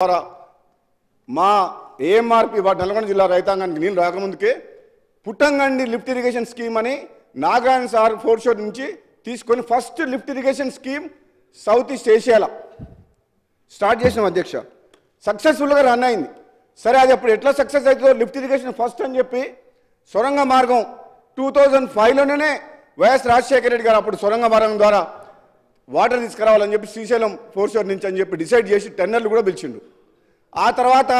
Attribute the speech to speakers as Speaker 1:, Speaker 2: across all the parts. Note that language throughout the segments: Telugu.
Speaker 1: ద్వారా మా ఏఎంఆర్పి నల్గొండ జిల్లా రైతాంగానికి నీళ్ళు రాకముందుకే పుట్టంగండి లిఫ్ట్ ఇరిగేషన్ స్కీమ్ అని నాగార్జున సార్ ఫోర్ షోర్ నుంచి తీసుకొని first lift irrigation scheme south east ఏషియాలో స్టార్ట్ చేసినాం అధ్యక్ష. సక్సెస్ఫుల్గా రన్ అయింది. సరే అది అప్పుడు ఎట్లా సక్సెస్ అవుతుందో లిఫ్ట్ ఇరిగేషన్ ఫస్ట్ అని చెప్పి సొరంగ మార్గం 2005లోనే వైఎస్ రాజశేఖర రెడ్డి గారు అప్పుడు సొరంగ మార్గం ద్వారా వాటర్ తీసుకురావాలని చెప్పి శ్రీశైలం ఫోర్ షోర్ నుంచి అని చెప్పి డిసైడ్ చేసి టెండర్లు కూడా పిలిచిండు. ఆ తర్వాత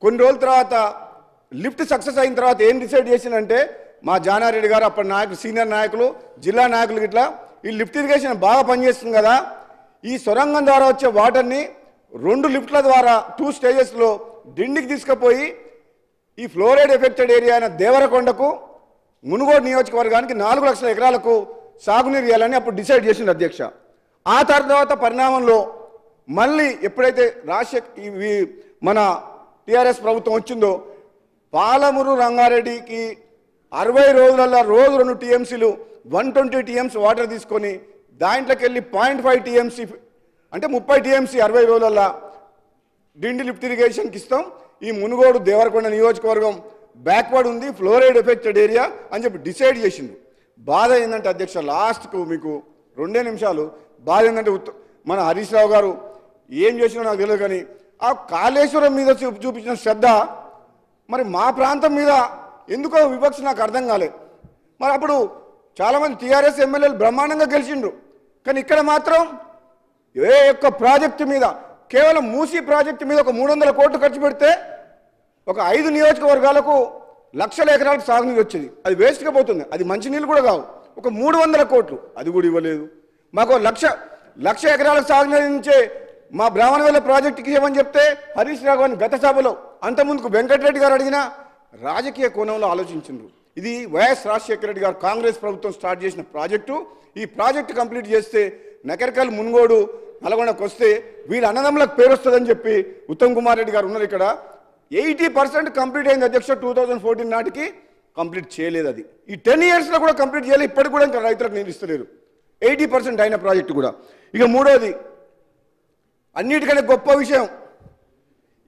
Speaker 1: కొన్ని రోజుల తర్వాత లిఫ్ట్ సక్సెస్ అయిన తర్వాత ఏం డిసైడ్ చేసిందంటే మా జానారెడ్డి గారు అప్పటి నాయకులు సీనియర్ నాయకులు జిల్లా నాయకులు ఇట్లా ఈ లిఫ్ట్ ఇరిగేషన్ బాగా పనిచేస్తుంది కదా, ఈ సొరంగం ద్వారా వచ్చే వాటర్ని 2 లిఫ్ట్ల ద్వారా 2 స్టేజెస్లో డిండికి తీసుకుపోయి ఈ ఫ్లోరైడ్ ఎఫెక్టెడ్ ఏరియా అయిన దేవరకొండకు మునుగోడు నియోజకవర్గానికి 4 లక్షల ఎకరాలకు సాగునీరు ఇవ్వాలని అప్పుడు డిసైడ్ చేసింది అధ్యక్ష. ఆ తర్వాత పరిణామంలో మళ్ళీ ఎప్పుడైతే మన టీఆర్ఎస్ ప్రభుత్వం వచ్చిందో పాలమూరు రంగారెడ్డికి 60 రోజులలో రోజు 2 టీఎంసీలు 120 టీఎంసీ వాటర్ తీసుకొని దాంట్లోకి వెళ్ళి 0.5 టీఎంసీ అంటే 30 టీఎంసీ 60 రోజులలో డిండి లిఫ్ట్ ఇరిగేషన్కి ఇస్తాం. ఈ మునుగోడు దేవరకొండ నియోజకవర్గం బ్యాక్వర్డ్ ఉంది, ఫ్లోరైడ్ ఎఫెక్టెడ్ ఏరియా అని చెప్పి డిసైడ్ చేసిండు. బాధ ఏంటంటే అధ్యక్ష లాస్ట్కు మీకు 2 నిమిషాలు బాధ ఏంటంటే మన హరీష్ రావు గారు ఏం చేసినా నాకు తెలియదు కానీ ఆ కాళేశ్వరం మీద చూపించిన శ్రద్ధ మరి మా ప్రాంతం మీద ఎందుకో వివక్ష నాకు అర్థం కాలేదు. మరి అప్పుడు చాలామంది టీఆర్ఎస్ ఎమ్మెల్యేలు బ్రహ్మాండంగా గెలిచిండ్రు, కానీ ఇక్కడ మాత్రం ఏ ఒక్క ప్రాజెక్టు మీద కేవలం మూసీ ప్రాజెక్టు మీద ఒక 300 కోట్లు ఖర్చు పెడితే ఒక 5 నియోజకవర్గాలకు లక్షల ఎకరాలకు సాగునీరు వచ్చేది. అది వేస్ట్గా పోతుంది, అది మంచినీళ్ళు కూడా కావు. ఒక 300 కోట్లు అది కూడా ఇవ్వలేదు. మాకు లక్ష ఎకరాలకు సాగునీరు నుంచే మా బ్రాహ్మణవేల ప్రాజెక్టుకి ఏమని చెప్తే హరీష్ రావు గారిని గత సభలో అంతకుముందుకు వెంకటరెడ్డి గారు అడిగినా రాజకీయ కోణంలో ఆలోచించిండ్రు. ఇది వైఎస్ రాజశేఖర రెడ్డి గారు కాంగ్రెస్ ప్రభుత్వం స్టార్ట్ చేసిన ప్రాజెక్టు. ఈ ప్రాజెక్టు కంప్లీట్ చేస్తే నకరికల్ మునుగోడు నల్గొండకు వస్తే వీళ్ళ అన్నదమ్ములకు పేరు వస్తుందని చెప్పి ఉత్తమ్ కుమార్ రెడ్డి గారు ఉన్నారు ఇక్కడ. 80% కంప్లీట్ అయింది అధ్యక్ష. 2014 నాటికి కంప్లీట్ చేయలేదు. అది ఈ 10 ఇయర్స్లో కూడా కంప్లీట్ చేయలేదు. ఇప్పటికి కూడా ఇంకా రైతులకు నీళ్ళు ఇస్తలేరు. 80% అయిన ప్రాజెక్టు కూడా. ఇక మూడోది అన్నిటికంటే గొప్ప విషయం,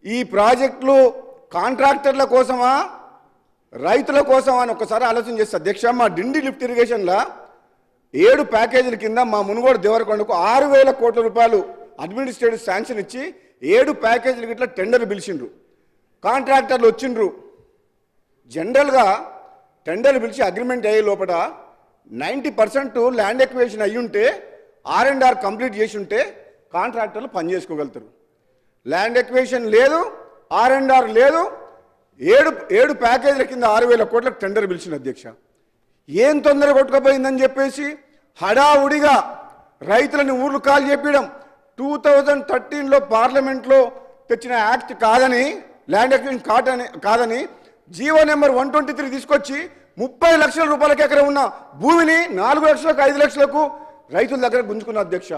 Speaker 1: ఈ ప్రాజెక్టులు కాంట్రాక్టర్ల కోసమా రైతుల కోసమా అని ఒకసారి ఆలోచన చేస్తే అధ్యక్ష, మా డిండి లిఫ్ట్ ఇరిగేషన్లో 7 ప్యాకేజీల కింద మా మునుగోడు దేవరకొండకు 6,000 కోట్ల రూపాయలు అడ్మినిస్ట్రేటివ్ శాంక్షన్ ఇచ్చి 7 ప్యాకేజీలకి ఇట్లా టెండర్లు పిలిచిండ్రు. కాంట్రాక్టర్లు వచ్చిండ్రు. జనరల్గా టెండర్లు పిలిచి అగ్రిమెంట్ అయ్యే లోపల 90% ల్యాండ్ ఎక్విజిషన్ అయ్యి ఉంటే R&R కంప్లీట్ చేసి ఉంటే కాంట్రాక్టర్లు పని చేసుకోగలుగుతారు. ల్యాండ్ ఎక్విజిషన్ లేదు, R&R లేదు. 7 ప్యాకేజీల కింద 6,000 కోట్లకు టెండర్ పిలిచిన అధ్యక్ష. ఏం తొందర కొట్టుకుపోయిందని చెప్పేసి హడావుడిగా రైతులని ఊర్లు కాల్ చెప్పడం 2013లో పార్లమెంట్లో తెచ్చిన యాక్ట్ కాదని, ల్యాండ్ ఎక్విజిషన్ కాదని జీవో నెంబర్ 123 తీసుకొచ్చి 30 లక్షల రూపాయలకి ఎకరం ఉన్న భూమిని 4 లక్షలకు 5 లక్షలకు రైతుల దగ్గర గుంజుకున్న అధ్యక్ష.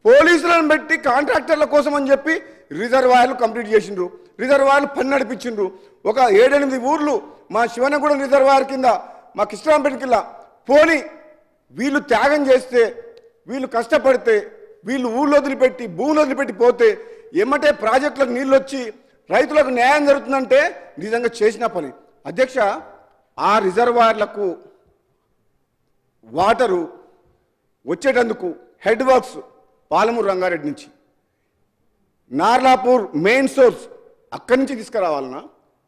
Speaker 1: పోలీసులను పెట్టి కాంట్రాక్టర్ల కోసం అని చెప్పి రిజర్వాయర్లు కంప్లీట్ చేసిండ్రు. రిజర్వాయర్లు పని నడిపించిండ్రు. ఒక 7-8 ఊర్లు మా శివనగూడెం రిజర్వాయర్ కింద, మా కృష్ణాంపేట కింద పోని వీళ్ళు త్యాగం చేస్తే, వీళ్ళు కష్టపడితే, వీళ్ళు ఊళ్ళో వదిలిపెట్టి భూములు వదిలిపెట్టి పోతే ఎమ్మటే ప్రాజెక్టులకు నీళ్ళు వచ్చి రైతులకు న్యాయం జరుగుతుందంటే నిజంగా చేసిన పని అధ్యక్ష. ఆ రిజర్వాయర్లకు వాటరు వచ్చేటందుకు హెడ్ వర్క్స్ పాలమూరు రంగారెడ్డి నుంచి నార్లాపూర్ మెయిన్ సోర్స్ అక్కడి నుంచి తీసుకురావాలన్నా,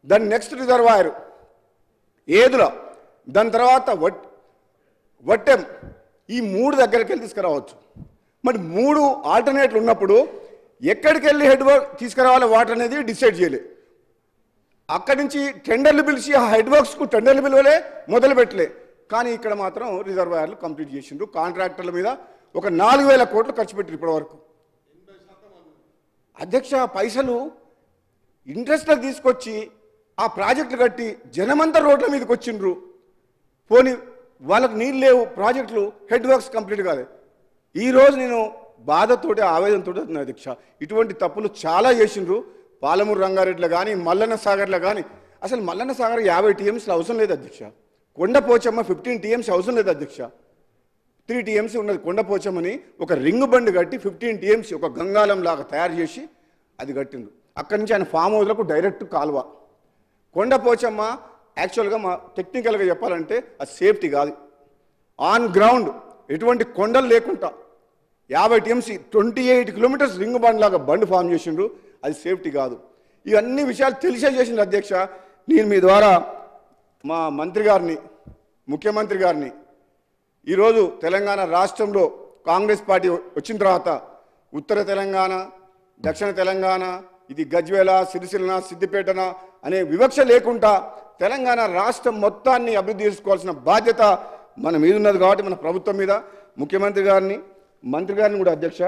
Speaker 1: దాని నెక్స్ట్ రిజర్వాయర్ ఏదుల, దాని తర్వాత వట్టెం, ఈ 3 దగ్గరికి వెళ్ళి తీసుకురావచ్చు. మరి 3 ఆల్టర్నేట్లు ఉన్నప్పుడు ఎక్కడికి వెళ్ళి హెడ్ వర్క్ తీసుకురావాలి వాటర్ అనేది డిసైడ్ చేయలేదు. అక్కడి నుంచి టెండర్లు పిలిచి ఆ హెడ్ వర్క్స్కు టెండర్లు పిలవలే, మొదలు పెట్టలే. కానీ ఇక్కడ మాత్రం రిజర్వాయర్లు కంప్లీట్ చేసిండ్రు. కాంట్రాక్టర్ల మీద ఒక 4,000 కోట్లు ఖర్చు పెట్టారు ఇప్పటి వరకు అధ్యక్ష. పైసలు ఇంట్రెస్ట్లకు తీసుకొచ్చి ఆ ప్రాజెక్టులు కట్టి జనమంతా రోడ్ల మీదకి వచ్చిండ్రు. పోనీ వాళ్ళకు నీళ్ళు లేవు, ప్రాజెక్టులు హెడ్ వర్క్స్ కంప్లీట్ కాలేదు. ఈరోజు నేను బాధతోటి ఆవేదనతో అధ్యక్ష, ఇటువంటి తప్పులు చాలా చేసిండ్రు. పాలమూరు రంగారెడ్డిలో కానీ మల్లన్న సాగర్లో కానీ, అసలు మల్లన్న సాగర్ 50 టీఎంసీలు అవసరం లేదు అధ్యక్ష. కొండపోచమ్మ 15 టీఎంసీ అవసరం లేదు అధ్యక్ష. 3 టీఎంసీ ఉన్నది కొండపోచమని ఒక రింగ్ బండ్ కట్టి 15 టీఎంసీ ఒక గంగాలం లాగా తయారు చేసి అది కట్టిండ్రు. అక్కడి నుంచి ఆయన ఫామ్ హౌస్లకు డైరెక్ట్ కాలువ. కొండపోచమ్మ యాక్చువల్గా మా టెక్నికల్గా చెప్పాలంటే అది సేఫ్టీ కాదు. ఆన్ గ్రౌండ్ ఎటువంటి కొండలు లేకుండా 50 TMC 28 కిలోమీటర్స్ రింగ్ బండ్ లాగా బండ్ ఫామ్ చేసిండ్రు. అది సేఫ్టీ కాదు. ఇవన్నీ విషయాలు తెలిసే చేసిండ్రు అధ్యక్ష. నేను మీ ద్వారా మా మంత్రి గారిని, ముఖ్యమంత్రి గారిని, ఈరోజు తెలంగాణ రాష్ట్రంలో కాంగ్రెస్ పార్టీ వచ్చిన తర్వాత ఉత్తర తెలంగాణ, దక్షిణ తెలంగాణ, ఇది గజ్వేల, సిరిసిల్ల, సిద్దిపేటన అనే వివక్ష లేకుండా తెలంగాణ రాష్ట్రం మొత్తాన్ని అభివృద్ధి చేసుకోవాల్సిన బాధ్యత మన మీద ఉన్నది. కాబట్టి మన ప్రభుత్వం మీద ముఖ్యమంత్రి గారిని, మంత్రి గారిని కూడా అధ్యక్ష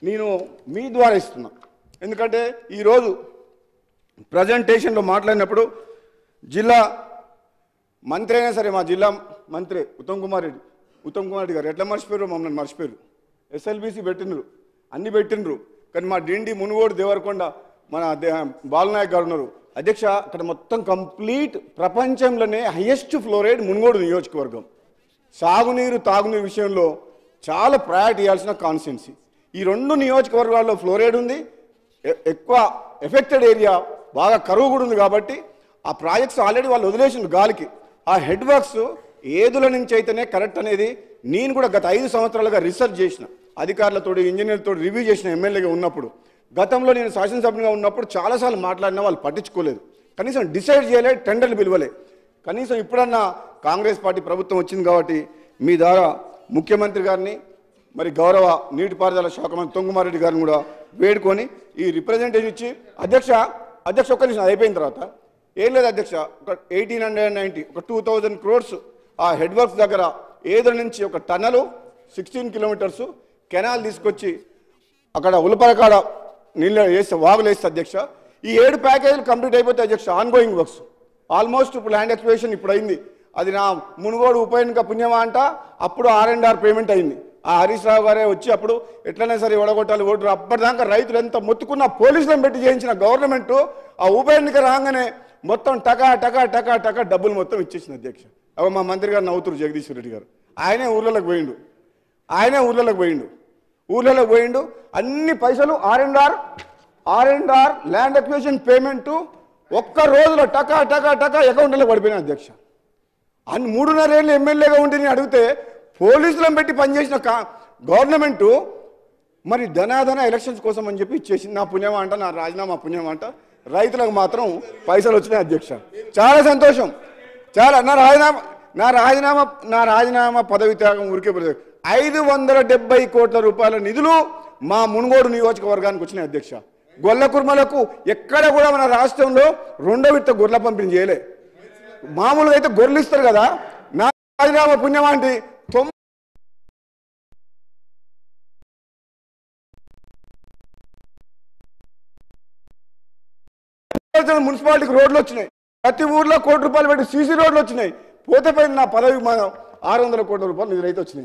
Speaker 1: నేను మీ ద్వారా ఇస్తున్నా. ఎందుకంటే ఈరోజు ప్రజెంటేషన్లో మాట్లాడినప్పుడు జిల్లా మంత్రి అయినా సరే, మా జిల్లా మంత్రి ఉత్తమ్ కుమార్ రెడ్డి గారు ఎట్లా మర్చిపోయారు, మమ్మల్ని మర్చిపోయారు. SLBC పెట్టినరు, అన్ని పెట్టినరు. కానీ మా డిండి, మునుగోడు, దేవరకొండ మన బాలనాయక్ గారు ఉన్నారు అధ్యక్ష. అక్కడ మొత్తం కంప్లీట్ ప్రపంచంలోనే హైయెస్ట్ ఫ్లోరైడ్ మునుగోడు నియోజకవర్గం. సాగునీరు, తాగునీరు విషయంలో చాలా ప్రయారిటీ ఇవ్వాల్సిన కాన్స్టిట్యున్సీ. ఈ 2 నియోజకవర్గాల్లో ఫ్లోరైడ్ ఉంది, ఎక్కువ ఎఫెక్టెడ్ ఏరియా, బాగా కరువు కూడా ఉంది. కాబట్టి ఆ ప్రాజెక్ట్స్ ఆల్రెడీ వాళ్ళు వదిలేసింది గాలికి. ఆ హెడ్ వర్క్స్ ఏదుల నుంచి అయితేనే కరెక్ట్ అనేది నేను కూడా గత 5 సంవత్సరాలుగా రీసెర్చ్ చేసిన, అధికారులతో, ఇంజనీర్లతో రివ్యూ చేసిన ఎమ్మెల్యేగా ఉన్నప్పుడు. గతంలో నేను శాసనసభ్యునిగా ఉన్నప్పుడు చాలాసార్లు మాట్లాడినా వాళ్ళు పట్టించుకోలేదు, కనీసం డిసైడ్ చేయలేదు, టెండర్లు పిలవలే. కనీసం ఇప్పుడన్నా కాంగ్రెస్ పార్టీ ప్రభుత్వం వచ్చింది కాబట్టి మీ ద్వారా ముఖ్యమంత్రి గారిని, మరి గౌరవ నీటిపారుదల శాఖ మంత్రి ఉత్తమ్ కుమార్ రెడ్డి గారిని కూడా వేడుకొని ఈ రిప్రజెంటేషన్ ఇచ్చి అధ్యక్ష ఒక్క నిమిషం అయిపోయిన తర్వాత ఏం లేదు అధ్యక్ష, ఒక 1890 ఒక 2000 crores ఆ హెడ్ వర్క్స్ దగ్గర ఏదో నుంచి ఒక టన్నలు 16 కిలోమీటర్స్ కెనాల్ తీసుకొచ్చి అక్కడ ఉలపరకాడ నీళ్ళు వేస్తే, వాగులు వేస్తే అధ్యక్ష ఈ 7 ప్యాకేజీలు కంప్లీట్ అయిపోతాయి అధ్యక్ష. ఆన్గోయింగ్ వర్క్స్ ఆల్మోస్ట్ ఇప్పుడు ల్యాండ్ ఎక్స్ప్లోరేషన్ ఇప్పుడు అయింది. అది నా మునుగోడు ఉప ఎన్నిక పుణ్యమా అంట. అప్పుడు R&R పేమెంట్ అయింది. ఆ హరీష్ రావు గారే వచ్చి అప్పుడు ఎట్లనే సరే ఓడగొట్టాలి ఓటు, అప్పటిదాకా రైతులు ఎంత మొత్తుకున్న పోలీసులను పెట్టి చేయించిన గవర్నమెంట్ ఆ ఉప ఎన్నిక రాగానే మొత్తం టకా టకా టకా టకా డబ్బులు మొత్తం ఇచ్చేసింది అధ్యక్ష. అవ మా మంత్రి గారు నవ్వుతురు జగదీశ్వర్ రెడ్డి గారు. ఆయనే ఊర్లలోకి పోయిండు. అన్ని పైసలు R&R ల్యాండ్ ఎక్విజిషన్ పేమెంట్ ఒక్క రోజులో టకా టకా టకా అకౌంట్లో పడిపోయినా అధ్యక్ష. 3.5 ఏళ్ళు ఎమ్మెల్యేగా ఉండి నేను అడిగితే పోలీసులను పెట్టి పనిచేసిన గవర్నమెంటు మరి ధనాధన ఎలక్షన్స్ కోసం అని చెప్పి ఇచ్చేసింది. నా పుణ్యం అంట, నా రాజీనామా పుణ్యం అంట. రైతులకు మాత్రం పైసలు వచ్చినాయి అధ్యక్ష. చాలా సంతోషం. చాలా నా రాజీనామా పదవి త్యాగం ఊరికే 570 కోట్ల రూపాయల నిధులు మా మునుగోడు నియోజకవర్గానికి వచ్చినాయి అధ్యక్ష. గొల్ల కుర్మలకు ఎక్కడ కూడా మన రాష్ట్రంలో 2వ విడత గొర్రెల పంపిణీ చేయలే. మామూలుగా అయితే గొర్రెలు ఇస్తారు కదా, నా రాజీనామా పుణ్యం అంటే మున్సిపాలిటీకి రోడ్లు వచ్చినాయి. ప్రతి ఊర్లో ₹1 కోటి పెట్టి CC రోడ్లు వచ్చినాయి. పోతే పోయింది నా పదవి 600 కోట్ల రూపాయలు నిధులైతే వచ్చినాయి.